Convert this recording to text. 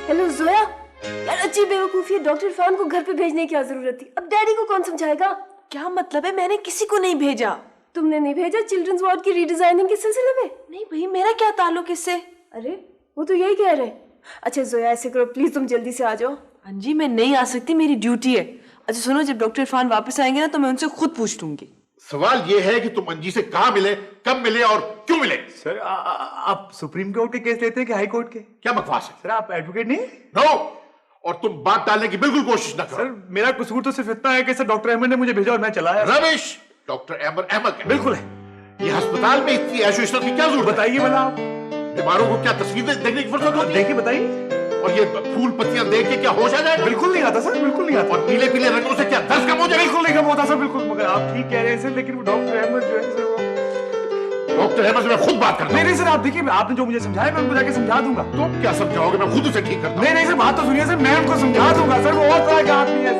Hello Zoya, यार अच्छी बेवकूफी है, डॉक्टर इरफान को घर पे भेजने की क्या जरूरत थी? अब डैडी को कौन समझाएगा? क्या मतलब है? मैंने किसी को नहीं भेजा। तुमने नहीं भेजा चिल्ड्रंस वार्ड की रीडिजाइनिंग के सिलसिले में? नहीं भाई, मेरा क्या ताल्लुक इससे? अरे वो तो यही कह रहे। अच्छा जोया ऐसे करो प्लीज, तुम जल्दी से आ जाओ। हाँ जी, मैं नहीं आ सकती, मेरी ड्यूटी है। अच्छा सुनो, जब डॉक्टर इरफान वापस आएंगे ना तो मैं उनसे खुद पूछ लूंगी। सवाल ये है कि तुम अंजी से कहां मिले, कब मिले और क्यों मिले? सर आप सुप्रीम कोर्ट के केस लेते हैं कि हाई कोर्ट के? क्या बकवास है? सर आप एडवोकेट नहीं? नो, और तुम बात डालने की बिल्कुल कोशिश न करो। सर मेरा कसूर तो सिर्फ इतना है कि सर डॉक्टर अहमद ने मुझे भेजा और मैं चला आया। रमेश, डॉक्टर अहमद है। बिल्कुल है। ये अस्पताल में इतनी ऐशो इशरत की क्या जरूरत? बताइए भला आप। बीमारों को क्या तस्वीरें देखने की फुर्सत होती है? देखिए बताइए। और ये फूल पत्तियां देख के क्या होश आ जाएगा? बिल्कुल नहीं आता सर, बिल्कुल नहीं आता। और पीले पीले रंगों से क्या दर्द कम हो जाएगा? बिल्कुल नहीं कम होता सर, बिल्कुल। मगर आप ठीक कह रहे हैं सर, लेकिन वो डॉक्टर अहमद जो है सर वो... डॉक्टर अहमद से मैं खुद बात करता हूं। नहीं सर, आप देखिए, आपने जो मुझे समझाया मैं उनको जाके समझा दूंगा। तुम क्या समझाओगे? मैं खुद उसे ठीक करता हूं। नहीं सर, बात तो सुनिए सर, मैं उनको समझा दूंगा सर, वो और तरह का आदमी है।